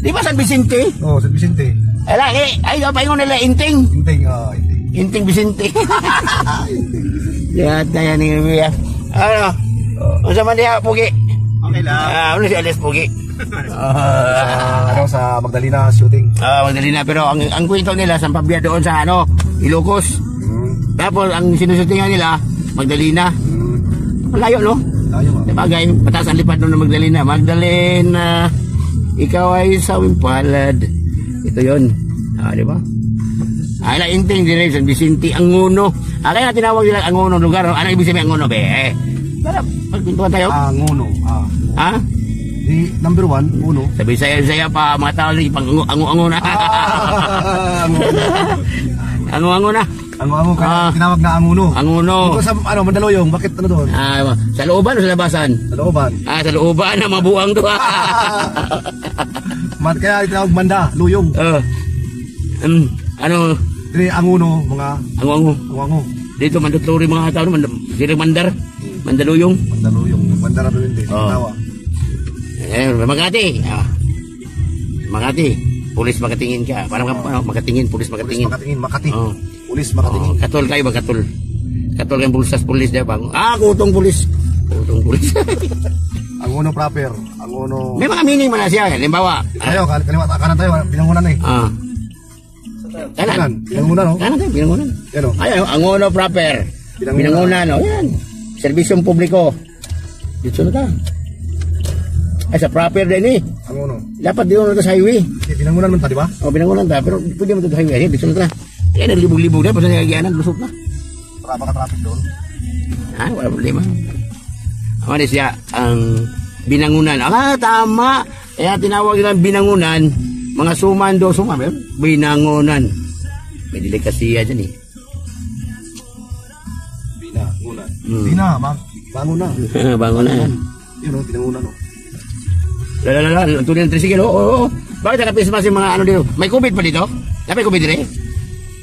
Di ba San Vicente? Oo, San Vicente. Ay, paingon nila, Inting. Inting, Inting. Inting Vicente. Yan, yan, yan. Ano? Sa Mandia, Pugi. Okay lang. Ano si Alice Pugi? Sa Magdalena shooting. Magdalena, pero ang kwento nila, sa Pabia doon sa Ilocos. Tapos, ang sinusutingan nila, Magdalena. Malayo, no? Layo, Bagay, pataas ang lipad doon ng Magdalena. Magdalena, ikaw ay sawing palad. Ito yun. Di ba? Ala, Inting, dire, San Vicente, Angono. Kaya tinawag nila Angono lugar. Ano ibig sabihin Angono, be? Tara, magpintuan tayo. Angono, Ha? Di, number 1, uno. Sabi saya pa, mga tao, ango-ango na. Ango-ango na. Ango-ango, kaya tinawag na Angono. Angono. Dito sa, Mandaluyong, bakit doon? Sa looban o sa labasan? Sa looban. Sa looban na, mabuang to. Kaya tinawag Manda, Luyong. Ano? Dito, Angono, mga... Ango-ango. Dito, manduturi mga tao, sila Mandar. Mandaluyong. Mandar na doon din. Tawa. Makati. Pulis makatingin ka. Parang makatingin, pulis makatingin. Makati. Pulis makatingin. Katol kayo ba, katol? Katol kayong bulsas pulis diba? Kutong pulis. Angono proper. Angono. May mga meaning man na siya. Halimbawa. Tayo, kaliwat kanan tayo. Binangunan eh. Kanan. Binangunan, no? Kanan tayo, binangunan. Yan, o. Ayun, Angono proper. Binangunan, o. Yan. Serbisyong publiko. Dito na ta. Sa proper din eh. Angono. Dapat dito na sa highway. Binangunan man ta, di ba? Binangunan ta. Pero pwede mo ito sa highway. Dito na ta. Kaya naglibog-libog na. Basta nagagyanan, lusot na. Baka traffic doon. Wala problema. Ano siya? Ang binangunan. Tama. Kaya tinawag nilang binangunan. Mga sumando. Binangunan. May delikasiya dyan eh. Binangunan. Bangon na. Bangon na. Yun o, binangunan o. Tuloy ng tricycle. Oo. Bakit nakapismas yung mga ano dito? May COVID pa dito? May COVID dito eh?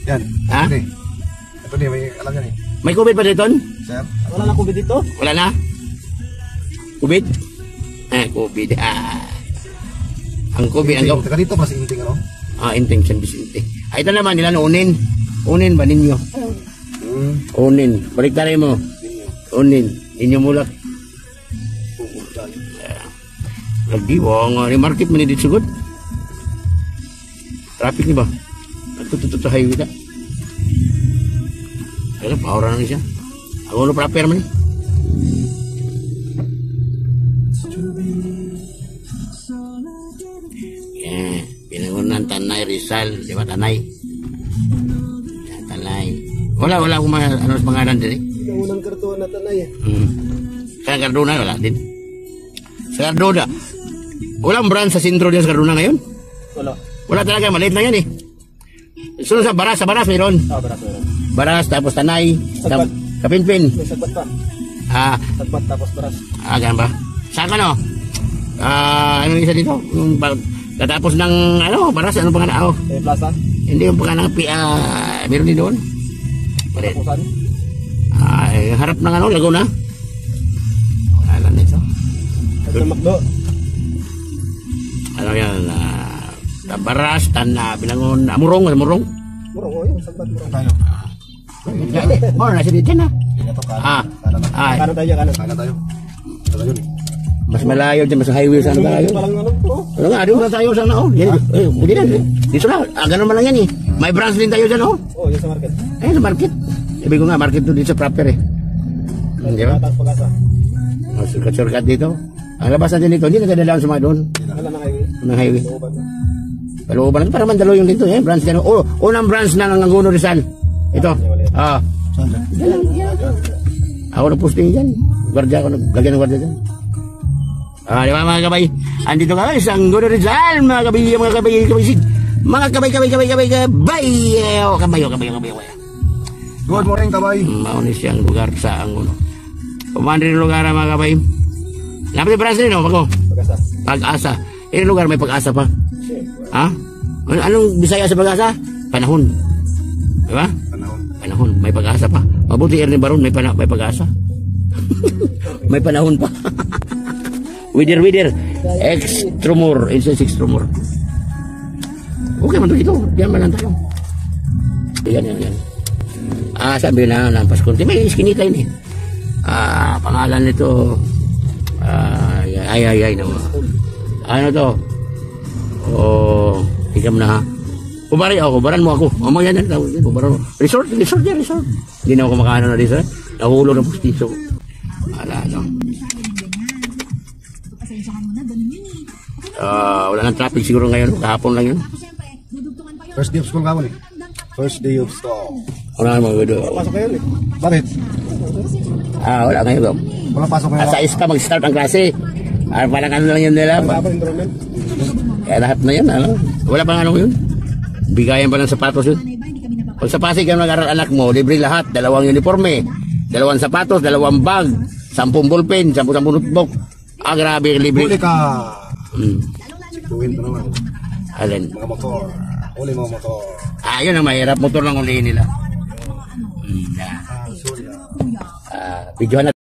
Yan. Ha? Ito din, may alam yan eh. May COVID pa dito? Sir? Wala na COVID dito? Wala na? COVID? COVID. Ang COVID. Taga dito pa si Inting ano? Inting San Vicente. Ito naman nila unin. Unin ba ninyo? Unin. Balik tayo mo. Unin. Inyo mulak. Lagi wong ni market man dito sugod. Traffic ni ba? Tutut sa highway ta. Pero paura na siya. Ako no proper man. Binangunan Tanay Rizal, di ba Tanay? Tanay. Wala akong mga pangalan din eh. Binangunan Cardona Tanay eh. Sa Cardona wala din. Sa Cardona. Walang brand sa sentro diyan sa Cardona ngayon? Wala talaga, maliit lang yan eh. Sunod sa Baras mayroon. Baras mayroon. Baras, tapos Tanay, Kapinpin. May Sagbat pa. Sagbat tapos Baras. Ganun ba? Saan ka no? Anong isa dito? Katapos ng Baras, anong pangalan? Plaza? Hindi yung pangalan, meron din doon. Kapusan? Harap ng Laguna. Alam nito. Sa Makdo. Ano yan? Baras, Binangon, Murong. Murong, yun. Sagbat, Murong. Tayo. Nasa dito na. Kanan tayo. Tayo yun. Mas malayo dyan, mas highway sana tayo. Ano nga, doon na tayo sana, Hindi na, dito na, ganun man lang yan eh. May branch din tayo dyan, Yun sa market. Sa market. Sabi ko nga, market doon dito sa proper eh. Di ba? Surkat dito. Ang labasan din dito, hindi nagdadalaan sa mga doon. Wala na highway. Ng highway. Palooban lang, para Mandaluyong dito branch din. Unang branch ng Angono Rizal. Ito. Ako na posting dyan. Gwardiya ako, lagyan ng gwardiya dyan. Di ba mga kabay? Andito ka guys, Angono Rizal, mga kabay. Mga kabay. Good morning, kabay. Maunis siyang lugar sa Angono. Pumandri ng lugar mga kabay. Lapit yung branch rin, Pag-asa. Yung lugar may pag-asa pa. Anong Bisaya sa pag-asa? Panahon. Di ba? Panahon. May pag-asa pa. Mabuti Ernie Baron, may pag-asa. May panahon pa. Wider. Extrumor. Incense Extrumor. Okay man to ito. Diyan man lang tayo. Yan. Sabi na lampas konti. May iskinita yun eh. Pangalan nito. Ay naman. Ano to? Tigam na ha. Kubaran mo ako. Mamaya yan. Kubaran mo. Resort. Hindi na ako kumakaano na resort. Nahulog ng pustiso. Wala nang traffic siguro ngayon. Kahapon lang yun. First day of school ka mo eh. First day of school. Wala naman gado. Pasok kayo eh. Bakit? Wala ngayon. Wala pasok ngayon. At sa ISKA mag-start ang klase. Parang ano lang yun nila. Tapos enrollment. Kaya lahat na yan. Wala pa ano yun. Bigayan pa ng sapatos yun. Pag sa Pasig ang nag-aral anak mo, libre lahat. 2 uniforme, 2 sapatos, 2 bag, 10 ballpen, 10 notebook. Grabe, libre. Huli ka. Sikuhin pa naman. Alin? Mga motor. Huli mga motor. Yun ang mahirap. Motor lang ulihin nila. Videohan na.